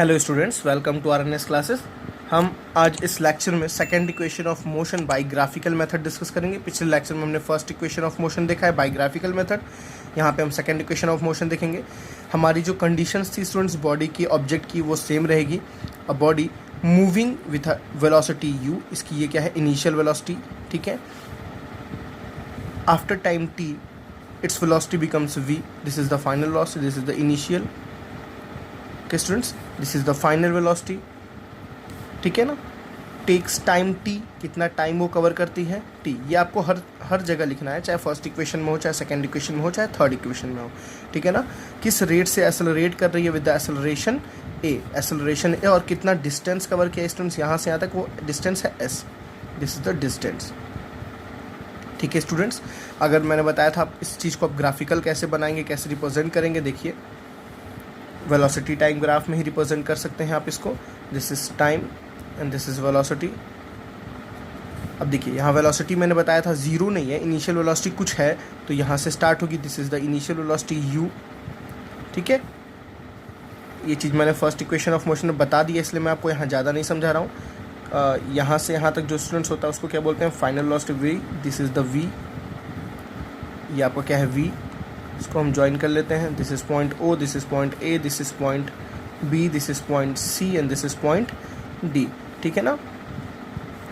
Hello students, welcome to RNS classes. हम आज इस लेक्चर में second equation of motion by graphical method discuss करेंगे। पिछले लेक्चर में हमने फर्स्ट इक्वेशन ऑफ मोशन देखा है बाय ग्राफिकल मेथड। यहाँ पे हम सेकंड इक्वेशन ऑफ मोशन देखेंगे। हमारी जो कंडीशंस थी स्टूडेंट्स बॉडी की, ऑब्जेक्ट की, वो सेम रहेगी। A body moving with velocity u, इसकी ये क्या है, इनिशियल वेलोसिटी, ठीक है। After time t its velocity becomes v, this is the final velocity, this is the initial. Okay students, this is the final velocity, ठीक है ना। Takes time t, कितना टाइम वो कवर करती है t, ये आपको हर जगह लिखना है, चाहे फर्स्ट इक्वेशन में हो, चाहे सेकंड इक्वेशन में हो, चाहे थर्ड इक्वेशन में हो, ठीक है ना। किस रेट से एक्सेलरेट कर रही है with the acceleration a, acceleration a, और कितना डिस्टेंस कवर किया स्टूडेंट्स यहाँ से यहाँ तक, वो डिस्टेंस है s, this is the distance, ठीक है स्टूडेंट्स। अगर मैंने बताया था आप इस चीज़ को आप ग्राफिकल कैसे बनाएंगे, कैसे रिप्रेजेंट करेंगे, देखिए वेलोसिटी टाइम ग्राफ में ही रिप्रेजेंट कर सकते हैं आप इसको। This is time and this is velocity. अब देखिए यहाँ वेलोसिटी मैंने बताया था जीरो नहीं है, इनिशियल वेलोसिटी कुछ है, तो यहाँ से स्टार्ट होगी। This is the initial velocity u, ठीक है। ये चीज़ मैंने फर्स्ट इक्वेशन ऑफ मोशन में बता दी है, इसलिए मैं आपको यहाँ ज़्यादा नहीं समझा रहा हूँ। यहाँ से यहाँ तक जो स्टूडेंट्स होता है उसको क्या बोलते हैं, final velocity v, this is the v, ये आपका क्या है v, इसको हम ज्वाइन कर लेते हैं। This is point O, this is point A, this is point B, this is point C and this is point D, ठीक है ना।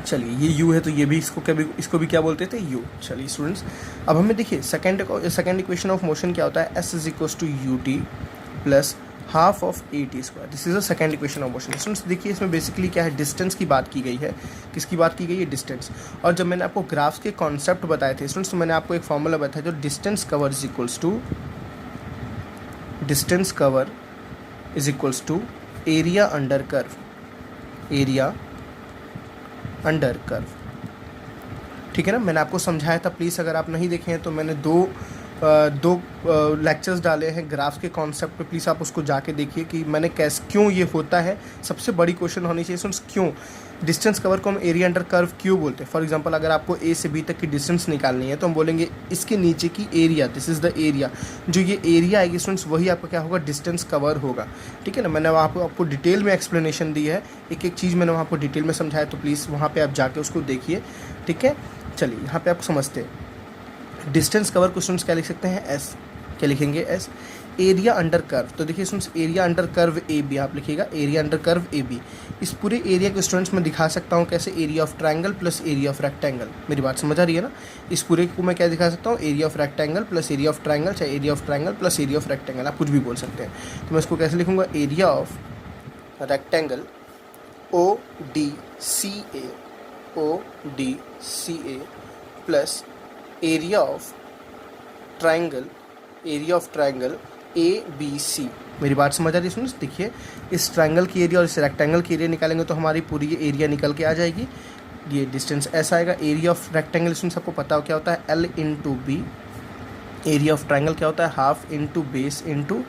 चलिए ये U है तो ये भी इसको भी क्या बोलते थे, U। चलिए स्टूडेंट्स, अब हमें देखिए सेकंड इक्वेशन ऑफ मोशन क्या होता है, S is equal to ut plus half of a t square. This is a second equation of motion. Students देखिए इसमें बेसिकली क्या है, डिस्टेंस की बात की गई है। किसकी बात की गई है, डिस्टेंस। और जब मैंने आपको ग्राफ्स के कॉन्सेप्ट बताए थे स्टूडेंट्स, तो मैंने आपको एक फॉर्मूला बताया जो distance cover is equals to area under curve, area under curve, ठीक है ना। मैंने आपको समझाया था, प्लीज़ अगर आप नहीं देखे हैं तो मैंने दो लेक्चर्स डाले हैं ग्राफ्स के कॉन्सेप्ट पे, प्लीज़ आप उसको जाके देखिए कि मैंने क्यों ये होता है। सबसे बड़ी क्वेश्चन होनी चाहिए स्टूडेंट्स, क्यों डिस्टेंस कवर को हम एरिया अंडर कर्व क्यों बोलते हैं। फॉर एग्जांपल अगर आपको ए से बी तक की डिस्टेंस निकालनी है तो हम बोलेंगे इसके नीचे की area, this is the area. जो ये एरिया आएगी स्टूडेंट्स वही आपका क्या होगा, डिस्टेंस कवर होगा, ठीक है ना। मैंने वहाँ पर आपको डिटेल में एक्सप्लेनेशन दी है, एक एक चीज़ मैंने वहाँ पर डिटेल में समझाया, तो प्लीज़ वहाँ पर आप जाके उसको देखिए, ठीक है। चलिए यहाँ पर आपको समझते हैं डिस्टेंस कवर को स्टूडेंट्स क्या लिख सकते हैं, एस, क्या लिखेंगे, एस। एरिया अंडर कर्व, तो देखिए students area under curve A B आप लिखिएगा, area under curve A B. इस पूरे एरिया को स्टूडेंट्स मैं दिखा सकता हूँ कैसे, area of triangle plus area of rectangle. मेरी बात समझ आ रही है ना। इस पूरे को मैं क्या दिखा सकता हूँ, area of rectangle plus area of triangle, चाहे area of triangle plus area of rectangle, आप कुछ भी बोल सकते हैं। तो मैं इसको कैसे लिखूँगा, area of rectangle ODCA plus area of triangle ABC। मेरी बात समझ आ रही है स्टूडेंट्स। देखिए इस ट्रायंगल की एरिया और इस रेक्टेंगल की एरिया निकालेंगे तो हमारी पूरी ये एरिया निकल के आ जाएगी। ये डिस्टेंस ऐसा आएगा। एरिया ऑफ रेक्टेंगल स्टूडेंट्स आपको पता हो क्या होता है, L into B. Area of triangle क्या होता है, half into base into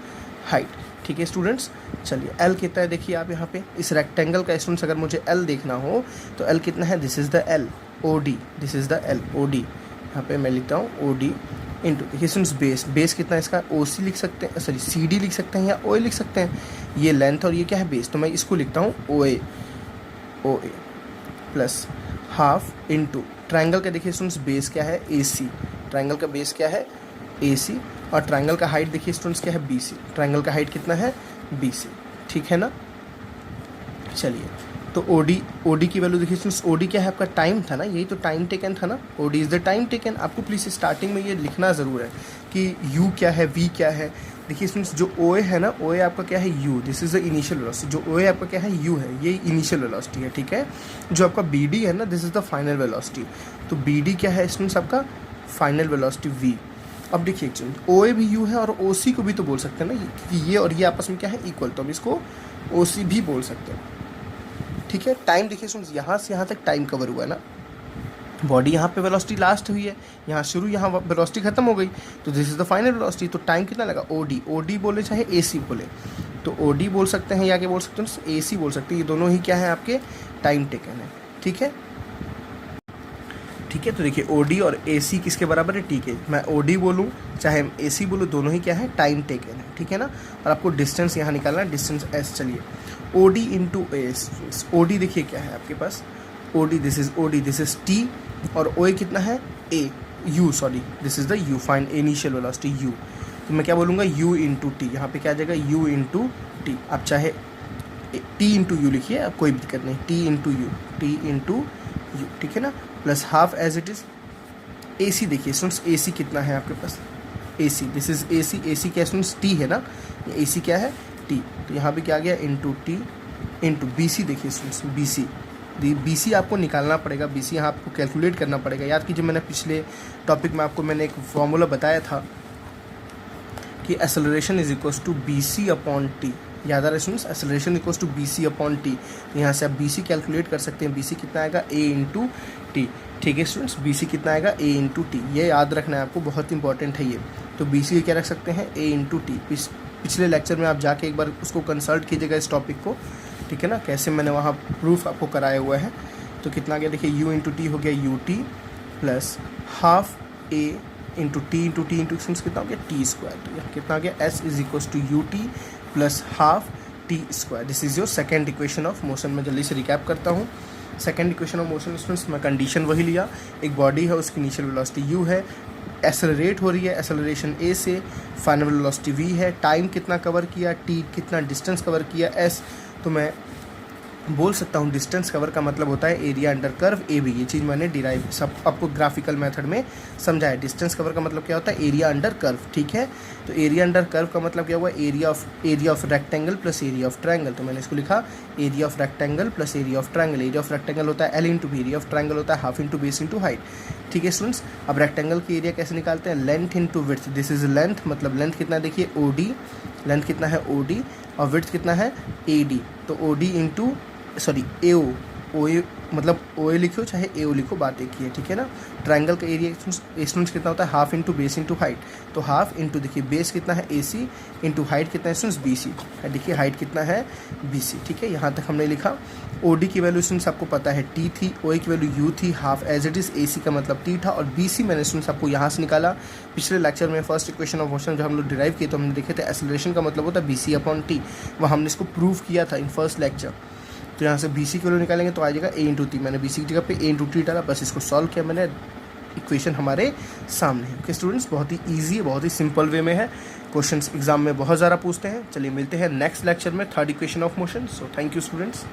height, ठीक है स्टूडेंट्स। चलिए L कितना है देखिए आप यहाँ पे, इस रेक्टेंगल का स्टूडेंट्स अगर मुझे L देखना हो तो L कितना है, this is the L OD, this is the L OD। यहाँ पे मैं लिखता हूँ OD इंटू, देखिए स्टूडेंट्स बेस कितना है इसका, OC लिख सकते हैं, सॉरी CD लिख सकते हैं या OA लिख सकते हैं। ये लेंथ और ये क्या है, बेस, तो मैं इसको लिखता हूँ OA plus half into triangle का, देखिए स्टूडेंट्स बेस क्या है, AC, ट्रायंगल का बेस क्या है, AC, और ट्रायंगल का हाइट देखिए स्टूडेंट्स क्या है, BC। ट्रायंगल का हाइट कितना है, BC, ठीक है ना। चलिए तो OD की वैल्यू देखिए स्टूडेंट्स, OD क्या है आपका, टाइम था ना, यही तो टाइम टेकन था ना, OD is the time taken. आपको प्लीज़ स्टार्टिंग में ये लिखना ज़रूर है कि U क्या है, V क्या है। देखिए स्टूडेंट्स जो OA है ना, OA आपका क्या है, U, this is the initial velocity. जो OA आपका क्या है, U है, ये इनिशियल वेलोसिटी है, ठीक है। जो आपका BD है ना, this is the final velocity. तो BD क्या है स्टूडेंट्स आपका, फाइनल वेलोसिटी V। अब देखिए OA भी U है और OC को भी तो बोल सकते हैं ना, कि ये और ये आपस में क्या है, इक्वल, तो हम इसको OC भी बोल सकते हैं, ठीक है। टाइम देखिए स्टूडेंट्स यहाँ से यहाँ तक टाइम कवर हुआ है ना, बॉडी यहाँ पे वेलोसिटी लास्ट हुई है, यहाँ शुरू, यहाँ वेलोसिटी खत्म हो गई, तो this is the final velocity. तो टाइम कितना लगा, OD बोले चाहे AC बोले, तो OD बोल सकते हैं या क्या बोल सकते हैं, AC बोल सकते हैं। ये दोनों ही क्या है आपके, टाइम टेकन है, ठीक है। ठीक है, तो देखिए OD और AC किसके बराबर है, ठीक है। मैं OD बोलूँ चाहे AC बोलूँ, दोनों ही क्या है, टाइम टेकन है, ठीक है ना। और आपको डिस्टेंस यहाँ निकालना है, डिस्टेंस S। चलिए O D into A. O D देखिए क्या है आपके पास, O D this is T, और ओ ए कितना है A, u sorry this is the u, find initial velocity u. तो मैं क्या बोलूँगा u इंटू टी, यहाँ पे क्या आ जाएगा u इंटू टी। आप चाहे t इंटू यू लिखिए, आप कोई भी दिक्कत नहीं, t इंटू यू, ठीक है ना, plus half as it is. A C देखिए स्टूडेंट्स, ए सी कितना है आपके पास, ए सी दिस इज ए सी क्या स्टूडेंट्स टी है ना, ए सी क्या है टी, तो यहाँ पे क्या आ गया into t into B C. देखिए स्टूडेंट्स बी सी आपको निकालना पड़ेगा, बी सी यहाँ आपको कैलकुलेट करना पड़ेगा। याद कीजिए मैंने पिछले टॉपिक में आपको मैंने एक फॉर्मूला बताया था कि acceleration is equals to B C upon t. याद आ रहा है students, acceleration equals to B C upon t. तो यहाँ से आप बी सी कैलकुलेट कर सकते हैं, बी सी कितना आएगा ए इंटू टी। ठीक है स्टूडेंट्स, बी सी कितना आएगा ए इंटू टी, ये याद रखना है आपको, बहुत इंपॉर्टेंट है ये। तो बी सी क्या रख सकते हैं ए इंटू टी। पिछले लेक्चर में आप जाके एक बार उसको कंसल्ट कीजिएगा इस टॉपिक को, ठीक है ना, कैसे मैंने वहाँ प्रूफ आपको कराया हुआ है। तो कितना गया देखिए यू इंटू टी हो गया you t plus half A into t into कितना हो गया टी स्क्वायर। तो यहाँ कितना आ गया s is equals to u t plus half t square. This is your second equation of motion. मैं जल्दी से रिकैप करता हूँ। Second equation of motion students, मैं कंडीशन वही लिया, एक बॉडी है उसकी इनिशियल वेलोसिटी u है, एक्सेलरेट हो रही है एक्सेलरेशन a से, फाइनल वेलोसिटी v है, टाइम कितना कवर किया t, कितना डिस्टेंस कवर किया s। तो मैं बोल सकता हूँ डिस्टेंस कवर का मतलब होता है area under curve A B. ये चीज़ मैंने डिराइव सब आपको ग्राफिकल मेथड में समझाया। डिस्टेंस कवर का मतलब क्या होता है एरिया अंडर कर्व, ठीक है। तो एरिया अंडर कर्व का मतलब क्या हुआ area of rectangle plus area of triangle. तो मैंने इसको लिखा area of rectangle plus area of triangle. Area of rectangle होता है L into B, area of triangle होता है half into base into height. ठीक है स्टूडेंट्स, अब रेक्टेंगल की एरिया कैसे निकालते हैं, length into width. This is length, मतलब लेंथ कितना देखिए ओ डी, लेंथ कितना है ओ डी, और विड्थ कितना है ए डी। तो ओ डी इंटू सॉरी ओ ए, मतलब ओ ए लिखो चाहे ए ओ लिखो, बात एक ही है, ठीक है ना। ट्रायंगल का एरिया स्टूडेंट्स कितना होता है half into base into height. तो हाफ इंटू देखिए बेस कितना है ए सी इंटू हाइट कितना है स्टूडेंट्स बी सी। देखिए हाइट कितना है बी सी, ठीक है। यहाँ तक हमने लिखा। ओ डी की वैल्यू स्टूडेंट्स आपको पता है टी थी, ओ ए की वैल्यू यू थी, half as it is, A सी का मतलब टी था, और बी सी मैंने स्टूडेंट्स आपको यहाँ से निकाला। पिछले लेक्चर में फर्स्ट इक्वेशन ऑफ मोशन जो हम लोग डिराइव किए तो हमने देखे थे एक्सेलरेशन का मतलब होता है बी सी अपॉन टी, वहाँ हमने इसको प्रूव किया था इन फर्स्ट लेक्चर। तो यहाँ से बी सी की वैल्यू निकालेंगे तो आ जाएगा ए इंटू टी। मैंने बी सी की जगह पे ए इंटू टी डाला, बस इसको सॉल्व किया मैंने, इक्वेशन हमारे सामने है। ओके स्टूडेंट्स, बहुत ही ईजी है, बहुत ही सिंपल वे में है। क्वेश्चंस एग्जाम में बहुत ज़्यादा पूछते हैं। चलिए मिलते हैं नेक्स्ट लेक्चर में, third equation of motion. So thank you students.